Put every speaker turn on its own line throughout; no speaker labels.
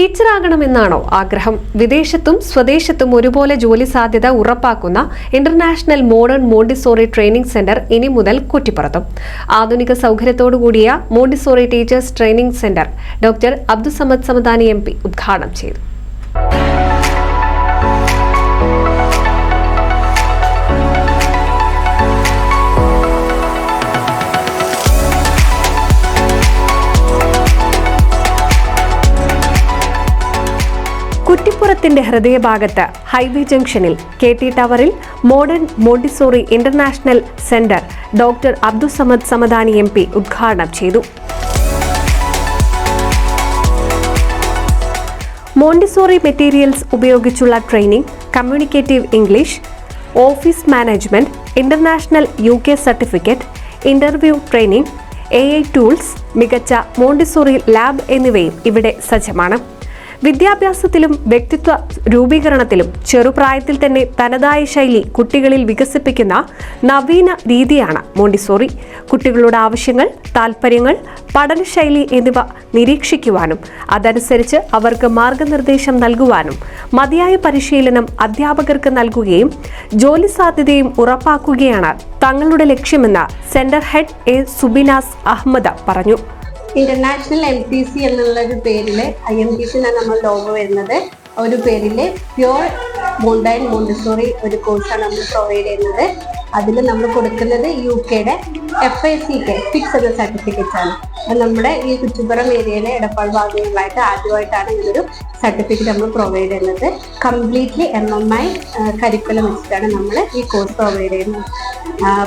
ടീച്ചറാകണമെന്നാണോ ആഗ്രഹം? വിദേശത്തും സ്വദേശത്തും ഒരുപോലെ ജോലി സാധ്യത ഉറപ്പാക്കുന്ന international modern Montessori training centre ഇനി മുതൽ കുറ്റിപ്പുറത്തും. ആധുനിക സൗകര്യത്തോടുകൂടിയ Montessori teachers training centre doctor Abdussamad Samadani MP ഉദ്ഘാടനം ചെയ്തു. കുറ്റിപ്പുറത്തിന്റെ ഹൃദയഭാഗത്ത് ഹൈവേ ജംഗ്ഷനിൽ KT ടവറിൽ modern Montessori international centre doctor Abdussamad Samadani MP ഉദ്ഘാടനം ചെയ്തു. മോണ്ടിസോറി മെറ്റീരിയൽസ് ഉപയോഗിച്ചുള്ള training, communicative English, office management, international UK certificate, interview training, AI tools, മികച്ച മോണ്ടിസോറി ലാബ് എന്നിവയും ഇവിടെ സജ്ജമാണ്. വിദ്യാഭ്യാസത്തിലും വ്യക്തിത്വ രൂപീകരണത്തിലും ചെറുപ്രായത്തിൽ തന്നെ തനതായ ശൈലി കുട്ടികളിൽ വികസിപ്പിക്കുന്ന നവീന രീതിയാണ് മോണ്ടിസോറി. കുട്ടികളുടെ ആവശ്യങ്ങൾ, താൽപ്പര്യങ്ങൾ, പഠനശൈലി എന്നിവ നിരീക്ഷിക്കുവാനും അതനുസരിച്ച് അവർക്ക് മാർഗനിർദ്ദേശം നൽകുവാനും മതിയായ പരിശീലനം അധ്യാപകർക്ക് നൽകുകയും ജോലി സാധ്യതയും ഉറപ്പാക്കുകയാണ് തങ്ങളുടെ ലക്ഷ്യമെന്ന് സെന്റർ ഹെഡ് സുബിനാസ് അഹമ്മദ് പറഞ്ഞു.
ഇന്റർനാഷണൽ MTC എന്നുള്ളൊരു പേരിൽ IMTC എന്നാണ് നമ്മൾ ലോഗോ വരുന്നത്. ഒരു പേരിൽ പ്യുവർ മോണ്ടൈൻ മോണ്ടിസോറി ഒരു കോഴ്സാണ് നമ്മൾ പ്രൊവൈഡ് ചെയ്യുന്നത്. അതിൽ നമ്മൾ കൊടുക്കുന്നത് UKയുടെ FICK ഫിക്സ് എന്ന സർട്ടിഫിക്കറ്റ്സ് ആണ്. നമ്മുടെ ഈ കുറ്റിപ്പുറം ഏരിയയിലെ എടപ്പാൾ ഭാഗങ്ങളിലായിട്ട് ആദ്യമായിട്ടാണ് ഇതൊരു സർട്ടിഫിക്കറ്റ് നമ്മൾ പ്രൊവൈഡ് ചെയ്യുന്നത്. കംപ്ലീറ്റ്ലി MMI കരിക്കുലം വെച്ചിട്ടാണ് നമ്മൾ ഈ കോഴ്സ് പ്രൊവൈഡ് ചെയ്യുന്നത്.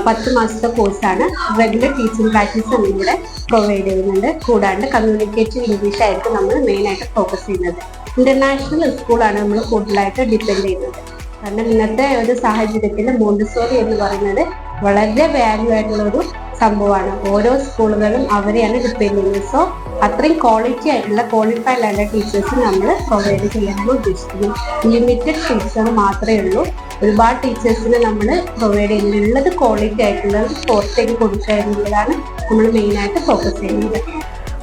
10 മാസത്തെ കോഴ്സാണ്. റെഗുലർ ടീച്ചിങ് പ്രാക്ടീസ് നമ്മളിവിടെ പ്രൊവൈഡ് ചെയ്യുന്നുണ്ട്. കൂടാണ്ട് കമ്മ്യൂണിക്കേറ്റീവ് ഇംഗ്ലീഷ് ആയിരിക്കും നമ്മൾ മെയിനായിട്ട് ഫോക്കസ് ചെയ്യുന്നത്. ഇന്റർനാഷണൽ സ്കൂളാണ് നമ്മൾ കൂടുതലായിട്ട് ഡിപ്പെൻഡ് ചെയ്യുന്നത്. കാരണം ഇന്നത്തെ ഒരു സാഹചര്യത്തിൽ മോണ്ടിസോറി എന്ന് പറയുന്നത് വളരെ വാല്യൂ ആയിട്ടുള്ള ഒരു സംഭവമാണ്. ഓരോ സ്കൂളുകളും അവരെയാണ് ഡിപ്പെൻഡ് ചെയ്യുന്നത്. സോ അത്രയും ക്വാളിറ്റി ആയിട്ടുള്ള ക്വാളിഫൈഡ് ആയിട്ടുള്ള ടീച്ചേഴ്സ് നമ്മൾ പ്രൊവൈഡ് ചെയ്യാനാണ് ഉദ്ദേശിക്കുന്നത്. ലിമിറ്റഡ് ടീച്ചർ മാത്രമേ ഉള്ളൂ. ഒരുപാട് ടീച്ചേഴ്സിന് നമ്മൾ പ്രൊവൈഡ് ചെയ്യുന്നുള്ളത് ക്വാളിറ്റി ആയിട്ടുള്ളത് പുറത്തേക്ക് കൊടുക്കുക എന്നുള്ളതാണ് നമ്മൾ മെയിനായിട്ട് ഫോക്കസ് ചെയ്യുന്നത്.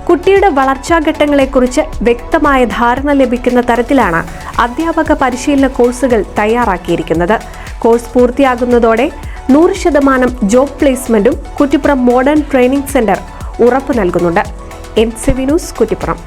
കുട്ടിയുടെ വളർച്ചാഘട്ടങ്ങളെക്കുറിച്ച് വ്യക്തമായ ധാരണ ലഭിക്കുന്ന തരത്തിലാണ് അധ്യാപക പരിശീലന കോഴ്സുകൾ തയ്യാറാക്കിയിരിക്കുന്നത്. കോഴ്സ് പൂർത്തിയാകുന്നതോടെ 100% ജോബ് പ്ലേസ്മെന്റും കുറ്റിപ്പുറം മോഡേൺ ട്രെയിനിംഗ് സെന്റർ ഉറപ്പു നൽകുന്നുണ്ട്. NCV news, Kuttippuram.